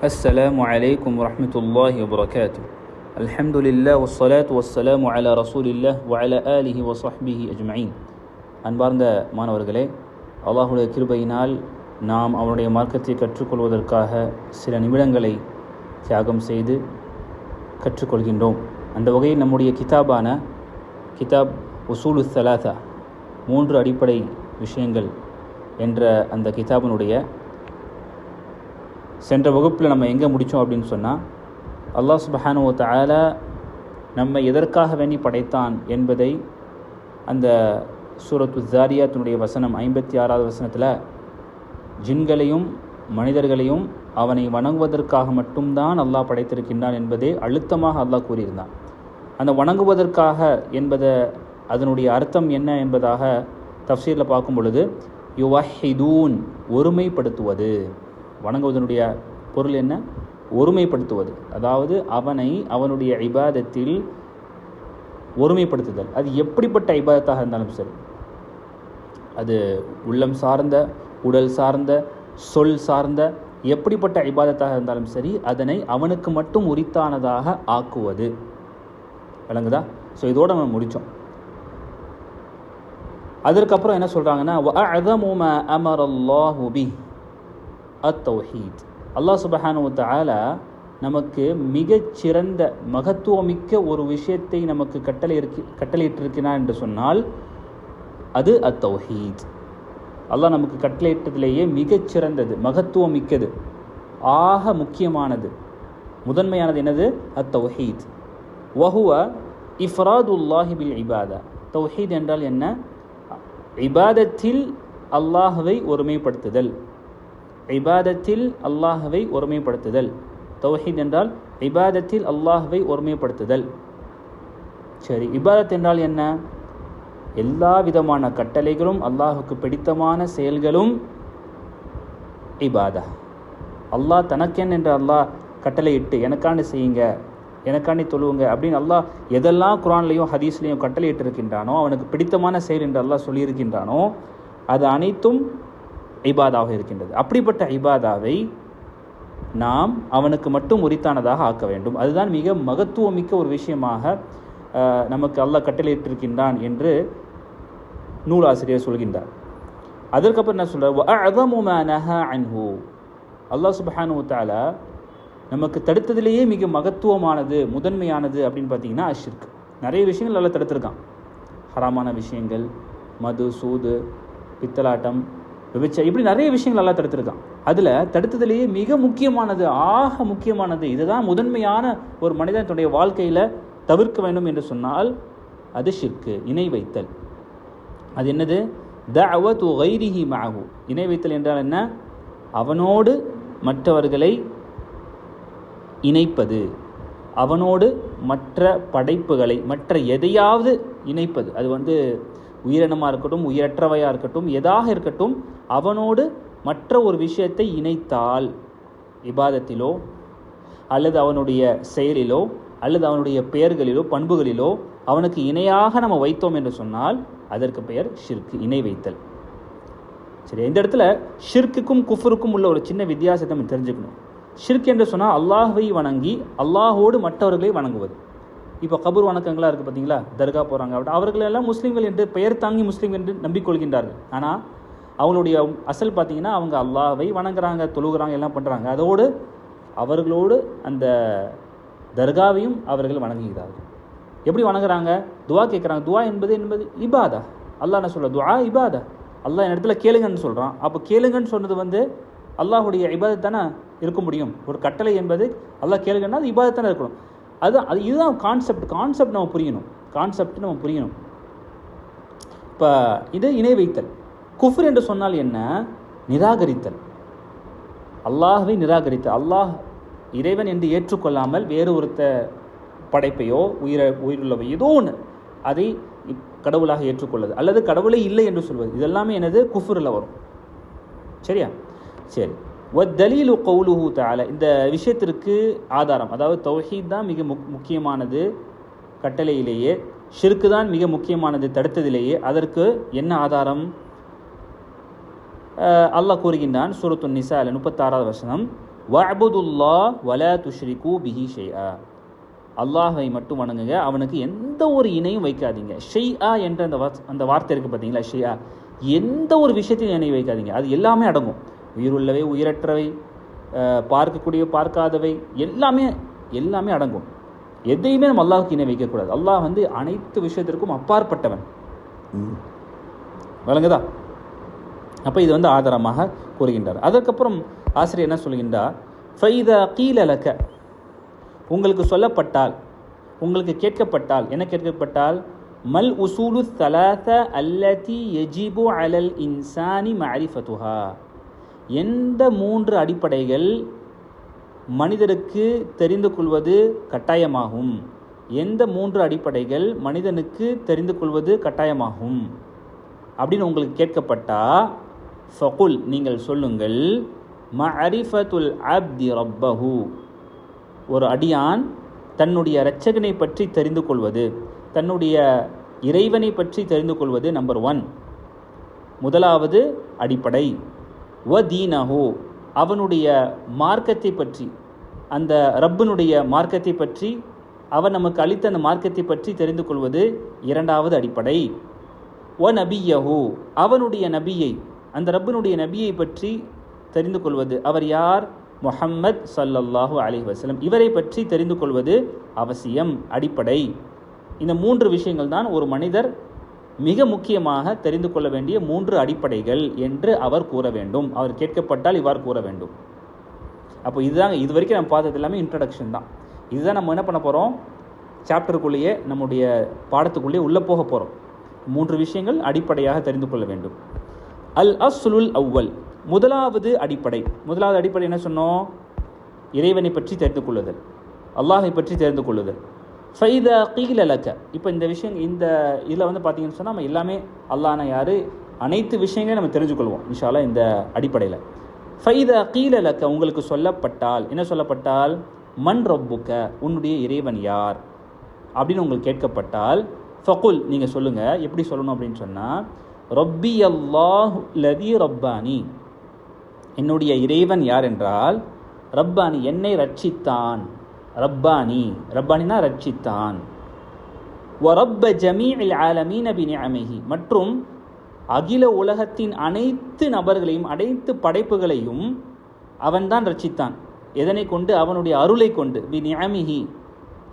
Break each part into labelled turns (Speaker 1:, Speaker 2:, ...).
Speaker 1: السلام عليكم ورحمة الله وبركاته. الحمد لله والصلاة والسلام على رسول الله وعلى آله وصحبه أجمعين. அன்பார்ந்த மாணவர்களே, அல்லாஹ்வுடைய கிருபையினால் நாம் அவனுடைய மார்க்கத்தை கற்றுக்கொள்வதற்காக சில நிமிடங்களை தியாகம் செய்து கற்றுக்கொள்கின்றோம். அந்த வகையில் நம்முடைய கிதாப் உசூலு ஸலாஸா, 3 அடிப்படை விஷயங்கள் என்ற அந்த கிதாபினுடைய சென்ற வகுப்பில் நம்ம எங்கே முடித்தோம் அப்படின்னு சொன்னால், அல்லாஹ் சுப்ஹானஹு வ தஆலா நம்மை எதற்காக வேண்டி படைத்தான் என்பதை அந்த சூரத்து ஸாரியாத்தினுடைய வசனம் 56வது வசனத்தில் ஜின்களையும் மனிதர்களையும் அவனை வணங்குவதற்காக மட்டும்தான் அல்லாஹ் படைத்திருக்கின்றான் என்பதை அழுத்தமாக அல்லாஹ் கூறியிருந்தான். அந்த வணங்குவதற்காக என்பதை அதனுடைய அர்த்தம் என்ன என்பதாக தஃப்சீரில் பார்க்கும் பொழுது, யுவஹிதூன், ஒருமைப்படுத்துவது. வணங்குவதனுடைய பொருள் என்ன? ஒருமைப்படுத்துவது. அதாவது அவனை அவனுடைய இபாதத்தில் ஒருமைப்படுத்துதல். அது எப்படிப்பட்ட இபாதத்தாக இருந்தாலும் சரி, அது உள்ளம் சார்ந்த, உடல் சார்ந்த, சொல் சார்ந்த எப்படிப்பட்ட இபாதத்தாக இருந்தாலும் சரி, அதனை அவனுக்கு மட்டும் உரித்தானதாக ஆக்குவது. விளங்குதா? ஸோ இதோடு நம்ம முடித்தோம். அதற்கப்புறம் என்ன சொல்கிறாங்கன்னா, வஅஅதமு மா அமரல்லாஹு பிஹி அத்தௌஹீத். அல்லாஹ் சுப்ஹானஹு வ தஆலா நமக்கு மிகச்சிறந்த மகத்துவமிக்க ஒரு விஷயத்தை நமக்கு கட்டளையிட்டிருக்கிறான் என்று சொன்னால் அது அத்தௌஹீத். அல்லாஹ் நமக்கு கட்டளையிட்டதிலேயே மிகச்சிறந்தது, மகத்துவமிக்கது, ஆக முக்கியமானது, முதன்மையானது என்னது? அத்தௌஹீத். வஹுவ இஃப்ராதுல்லாஹி பில் இபாதா. தௌஹீத் என்றால் என்ன? இபாதத்தில் அல்லாஹ்வை ஒருமைப்படுத்துதல். இபாதத்தில் அல்லாஹ்வை ஒருமைப்படுத்துதல். தௌஹீத் என்றால் இபாதத்தில் அல்லாஹ்வை ஒருமைப்படுத்துதல். சரி, இபாதத் என்றால் என்ன? எல்லா விதமான கட்டளைகளும், அல்லாஹுக்கு பிடித்தமான செயல்களும் இபாதா. அல்லாஹ் தனக்கென் என்று அல்லாஹ் கட்டளையிட்டு எனக்காண்டி செய்யுங்க, எனக்காண்டி தொழுவுங்க அப்படின்னு அல்லாஹ் எதெல்லாம் குர்ஆன்லையும் ஹதீஸ்லையும் கட்டளையிட்டு இருக்கின்றானோ, அவனுக்கு பிடித்தமான செயல் என்று அல்லாஹ் சொல்லியிருக்கின்றானோ, அது அனைத்தும் இபாதாக இருக்கின்றது. அப்படிப்பட்ட இபாதாவை நாம் அவனுக்கு மட்டும் உரித்தானதாக ஆக்க வேண்டும். அதுதான் மிக மகத்துவமிக்க ஒரு விஷயமாக நமக்கு அல்லாஹ் கட்டளையிட்டிருக்கின்றான் என்று நூலாசிரியர் சொல்கின்றார். அதற்கப்புறம் என்ன சொல்றார்? வஅஅதமு மா நஹா அன்ஹு. அல்லாஹ் சுப்ஹானஹு வ தஆலா நமக்கு தடுத்ததிலேயே மிக மகத்துவமானது, முதன்மையானது அப்படின்னு பார்த்தீங்கன்னா அஷ்ஷிர்க். நிறைய விஷயங்கள் நல்லா தடுத்திருக்கான். ஹராமான விஷயங்கள், மது, சூது, பித்தலாட்டம், விபச்சாரம், இப்படி நிறைய விஷயங்கள் எல்லாம் தடுத்திருக்கான். அதில் தடுத்ததிலேயே மிக முக்கியமானது, ஆக முக்கியமானது, இதுதான் முதன்மையான ஒரு மனிதன் தன்னுடைய வாழ்க்கையில் தவிர்க்க வேண்டும் என்று சொன்னால் அது ஷிர்க்கு, இணை வைத்தல். அது என்னது? தஅவத்து கைரிஹி மஅஹு. இணை வைத்தல் என்றால் என்ன? அவனோடு மற்றவர்களை இணைப்பது, அவனோடு மற்ற படைப்புகளை, மற்ற எதையாவது இணைப்பது. அது உயிரினமாக இருக்கட்டும், உயிரற்றவையாக இருக்கட்டும், எதாக இருக்கட்டும், அவனோடு மற்ற ஒரு விஷயத்தை இணைத்தால் இபாதத்திலோ அல்லது அவனுடைய செயலிலோ அல்லது அவனுடைய பெயர்களிலோ பண்புகளிலோ அவனுக்கு இணையாக நம்ம வைத்தோம் என்று சொன்னால் அதற்கு பெயர் ஷிர்க், இணை வைத்தல். சரி, இந்த இடத்துல ஷிர்க்குக்கும் குஃப்ருக்கும் உள்ள ஒரு சின்ன வித்தியாசத்தை நம்ம தெரிஞ்சுக்கணும். ஷிர்க் என்று சொன்னால் அல்லாஹ்வை வணங்கி அல்லாஹோடு மற்றவர்களை வணங்குவது. இப்போ கபூர் வணக்கங்களாக இருக்குது பார்த்தீங்களா, தர்கா போகிறாங்க, அவர்களெல்லாம் முஸ்லீம்கள் என்று பெயர் தாங்கி முஸ்லீம் என்று நம்பிக்கொள்கின்றார்கள். ஆனால் அவங்களுடைய அசல் பார்த்தீங்கன்னா அவங்க அல்லாஹ்வை வணங்குறாங்க, தொழுகிறாங்க, எல்லாம் பண்ணுறாங்க. அதோடு அவர்களோடு அந்த தர்காவையும் அவர்கள் வணங்குகிறார்கள். எப்படி வணங்குறாங்க? துவா கேட்குறாங்க. துவா என்பது இபாதா. அல்லாஹ் என்ன சொல்ல? துவா இபாதா. அல்லாஹ் என் இடத்துல கேளுங்கன்னு சொல்கிறான். அப்போ கேளுங்கன்னு சொன்னது அல்லாஹுடைய இபாதத் தானே இருக்க முடியும். ஒரு கட்டளை என்பது அல்லாஹ் கேளுங்கன்னா அது இபாதத் தானே இருக்கணும். இதுதான் கான்செப்ட் நம்ம புரியணும். இப்போ இது இணை வைத்தல். குஃப்ர் என்று சொன்னால் என்ன? நிராகரித்தல், அல்லாஹ்வை நிராகரித்தல். அல்லாஹ் இறைவன் என்று ஏற்றுக்கொள்ளாமல் வேறு ஒருத்த படைப்பையோ உயிருள்ளவை ஏதோ ஒன்று அதை கடவுளாக ஏற்றுக்கொள்வது அல்லது கடவுளே இல்லை என்று சொல்வது, இதெல்லாமே என்னது? குஃப்ரில் வரும். சரியா? சரி. வத்தலீலு கௌலுஹு தஆலா. இந்த விஷயத்திற்கு ஆதாரம், அதாவது தௌஹீத் தான் மிக முக்கியமானது கட்டளையிலேயே, ஷிர்க்கு தான் மிக முக்கியமானது தடுத்ததிலேயே. அதற்கு என்ன ஆதாரம்? அல்லாஹ் கூறுகின்றான் சூரத்துன் நிசால 36வது வசனம், வஅபுதுல்லாஹ் வலா துஷ்ரிகு பிஹி ஷைஆ, அல்லாஹை மட்டும் வணங்குங்க, அவனுக்கு எந்த ஒரு இணையும் வைக்காதீங்க. ஷைஆ என்ற அந்த வார்த்தை இருக்குது பார்த்தீங்களா, ஷைஆ, எந்த ஒரு விஷயத்தையும் இணை வைக்காதீங்க. அது எல்லாமே அடங்கும். உயிருள்ளவை, உயிரற்றவை, பார்க்கக்கூடிய, பார்க்காதவை, எல்லாமே அடங்கும். எதையுமே நம்ம அல்லாஹுக்கு இணை வைக்கக்கூடாது. அல்லாஹ் அனைத்து விஷயத்திற்கும் அப்பாற்பட்டவன். வழங்குதா? அப்போ இது ஆதாரமாக கூறுகின்றார். அதற்கப்புறம் ஆசிரியர் என்ன சொல்கின்றார், ஃபைதா கீல லக, உங்களுக்கு சொல்லப்பட்டால், உங்களுக்கு கேட்கப்பட்டால், என்ன கேட்கப்பட்டால், மல் உசூலு ஸலாஸ அல்லதி யஜிபு அலல் இன்சானி மஅரிஃபத்துஹா, எந்த 3 அடிப்படைகள் மனிதருக்கு தெரிந்து கொள்வது கட்டாயமாகும், எந்த 3 அடிப்படைகள் மனிதனுக்கு தெரிந்து கொள்வது கட்டாயமாகும் அப்படின்னு உங்களுக்கு கேட்கப்பட்டா, ஃபகுல், நீங்கள் சொல்லுங்கள், மஅரிஃபத்துல் அப்தி ரப்பஹு, ஒரு அடியான் தன்னுடைய இரட்சகனை பற்றி தெரிந்து கொள்வது, தன்னுடைய இறைவனை பற்றி தெரிந்து கொள்வது நம்பர் 1, முதலாவது அடிப்படை. வ தீனஹு, அவனுடைய மார்க்கத்தை பற்றி, அந்த ரப்பினுடைய மார்க்கத்தை பற்றி, அவன் நமக்கு அளித்த அந்த மார்க்கத்தை பற்றி தெரிந்து கொள்வது 2வது அடிப்படை. வ நபியஹு, அவனுடைய நபியை, அந்த ரப்பினுடைய நபியை பற்றி தெரிந்து கொள்வது, அவர் யார், முஹம்மத் ஸல்லல்லாஹு அலைஹி வஸல்லம், இவரை பற்றி தெரிந்து கொள்வது அவசியம், அடிப்படை. இந்த 3 விஷயங்கள் தான் ஒரு மனிதர் மிக முக்கியமாக தெரிந்து கொள்ள வேண்டிய 3 அடிப்படைகள் என்று அவர் கூற வேண்டும். அவர் கேட்கப்பட்டால் இவ்வாறு கூற வேண்டும். அப்போ இதுதான் இது வரைக்கும் நம்ம பார்த்தது எல்லாமே இன்ட்ரடக்ஷன் தான். இதுதான் நம்ம என்ன பண்ண போகிறோம், சாப்டருக்குள்ளேயே, நம்முடைய பாடத்துக்குள்ளேயே உள்ளே போக போகிறோம். 3 விஷயங்கள் அடிப்படையாக தெரிந்து கொள்ள வேண்டும். அல் அஸ்லுல் அவ்வல், முதலாவது அடிப்படை. முதலாவது அடிப்படை என்ன சொன்னோம், இறைவனை பற்றி தெரிந்து கொள்ளுதல், அல்லாஹை பற்றி தெரிந்து கொள்ளுதல். ஃபைதா கீல லக, இப்போ இந்த விஷயம், இந்த இதில் பார்த்தீங்கன்னு சொன்னால் நம்ம எல்லாமே அல்லாஹ்னா யார், அனைத்து விஷயங்களையும் நம்ம தெரிஞ்சுக்கொள்வோம் இன்ஷா அல்லாஹ் இந்த அடிப்படையில். ஃபைதா கீல லக, உங்களுக்கு சொல்லப்பட்டால், என்ன சொல்லப்பட்டால், மன் ரப்புக்க, உன்னுடைய இறைவன் யார் அப்படின்னு உங்களுக்கு கேட்கப்பட்டால், ஃபகுல், நீங்கள் சொல்லுங்கள். எப்படி சொல்லணும் அப்படின்னு சொன்னால், ரப்பி அல்லாஹு லதி ரப்பானி, என்னுடைய இறைவன் யார் என்றால், ரப்பானி, என்னை ரட்சித்தான், ரப்பானி, ரப்பானினா ரட்சித்தான். வ ரப்ப ஜமீஇல் ஆலமீன பினிஅமிஹி, மற்றும் அகில உலகத்தின் அனைத்து நபர்களையும், அனைத்து படைப்புகளையும் அவன்தான் ரட்சித்தான். எதனை கொண்டு, அவனுடைய அருளை கொண்டு, பினிஅமிஹி,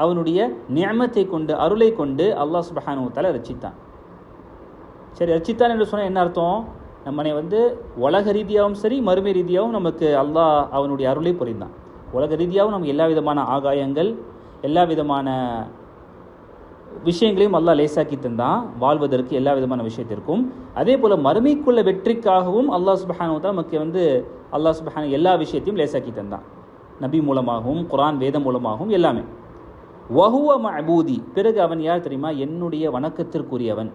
Speaker 1: அவனுடைய நிஅமத்தை கொண்டு, அருளை கொண்டு அல்லாஹ் சுப்ஹானஹு வ தஆலா ரட்சித்தான். சரி, ரட்சித்தான் என்று சொன்னால் என்ன அர்த்தம், நம்மனை உலக ரீதியாகவும் சரி மறுமை ரீதியாகவும் நமக்கு அல்லாஹ் அவனுடைய அருளை புரிந்தான். உலக ரீதியாகவும் நமக்கு எல்லா விதமான ஆகாயங்கள், எல்லா விதமான விஷயங்களையும் அல்லாஹ் லேசாக்கி தந்தான், வாழ்வதற்கு எல்லா விதமான விஷயத்திற்கும். அதே போல் மறுமைக்குள்ள வெற்றிக்காகவும் அல்லாஹ் சுப்ஹானஹு வ தஆலா நமக்கு அல்லாஹ் சுப்ஹானஹு எல்லா விஷயத்தையும் லேசாக்கி தந்தான், நபி மூலமாகவும் குர்ஆன் வேதம் மூலமாகவும் எல்லாமே. வஹுவ மஅபூதி, பிறகு அவன் யார் தெரியுமா, என்னுடைய வணக்கத்திற்குரியவன்.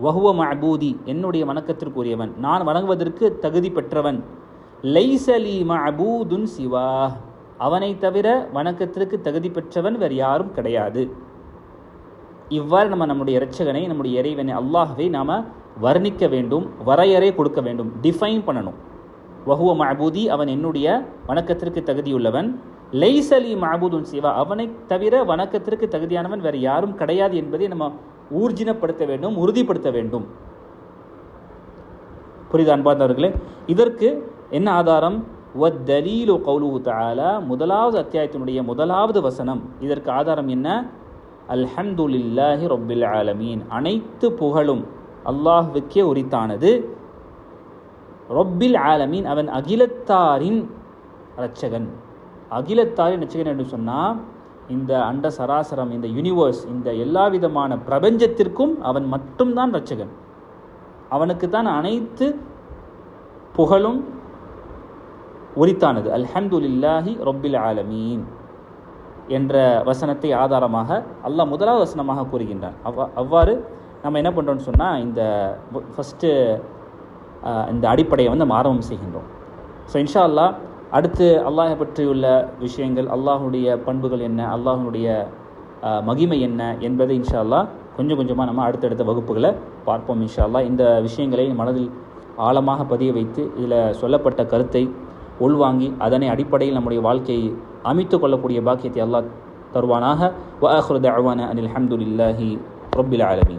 Speaker 1: வஹுவ மஅபூதி, என்னுடைய வணக்கத்திற்குரியவன், நான் வணங்குவதற்கு தகுதி பெற்றவன். லைஸலி மஅபூதுன் சிவா, அவனை தவிர வணக்கத்திற்கு தகுதி பெற்றவன் வேறு யாரும் கிடையாது. இவ்வாறு நம்ம நம்முடைய இரட்சகனை, நம்முடைய இறைவனை, அல்லாஹ்வை நாம் வர்ணிக்க வேண்டும், வரையறை கொடுக்க வேண்டும், டிஃபைன் பண்ணணும். வஹுவ மஅபூதி, அவன் என்னுடைய வணக்கத்திற்கு தகுதியுள்ளவன். லைஸலி மஅபூதுன் சிவா, அவனை தவிர வணக்கத்திற்கு தகுதியானவன் வேறு யாரும் கிடையாது என்பதை நம்ம ஊர்ஜினப்படுத்த வேண்டும், உறுதிப்படுத்த வேண்டும். புரியுது அன்பார்ந்தவர்களே? இதற்கு என்ன ஆதாரம், வத்தலீலு கௌலுஹு தஆலா, முதலாவது அத்தியாயத்தினுடைய முதலாவது வசனம். இதற்கு ஆதாரம் என்ன, அல்ஹம்துலில்லாஹி ரப்பில் ஆலமீன், அனைத்து புகழும் அல்லாஹ்வுக்கே உரித்தானது. ரப்பில் ஆலமீன், அவன் அகிலத்தாரின் இரட்சகன். அகிலத்தாரின் இரட்சகன் என்று சொன்னால் இந்த அண்ட சராசரம், இந்த யூனிவர்ஸ், இந்த எல்லா விதமான பிரபஞ்சத்திற்கும் அவன் மட்டும்தான் இரட்சகன். அவனுக்கு தான் அனைத்து புகழும் உரித்தானது. அல்ஹம்துலில்லாஹி ரப்பில் ஆலமீன் என்ற வசனத்தை ஆதாரமாக அல்லாஹ் முதலாவது வசனமாக கூறுகின்றான். அவ்வாறு நம்ம என்ன பண்ணுறோம்னு சொன்னால், இந்த ஃபஸ்ட்டு இந்த அடிப்படையை நம்ம ஆரம்பம் செய்கின்றோம். ஸோ இன்ஷா அல்லாஹ் அடுத்து அல்லாஹை பற்றியுள்ள விஷயங்கள், அல்லாஹுடைய பண்புகள் என்ன, அல்லாஹுடைய மகிமை என்ன என்பதை இன்ஷா அல்லாஹ் கொஞ்சம் கொஞ்சமாக நம்ம அடுத்தடுத்த வகுப்புகளை பார்ப்போம் இன்ஷா அல்லாஹ். இந்த விஷயங்களை மனதில் ஆழமாக பதிய வைத்து இதில் சொல்லப்பட்ட கருத்தை உள்வாங்கி அதனை அடிப்படையில் நம்முடைய வாழ்க்கையை அமைத்து கொள்ளக்கூடிய பாக்கியத்தை அல்லாஹ் தருவானாக. வ ஆகிரு தஅவானா அனில் ஹம்துலில்லாஹி ரப்பில் ஆலமீன்.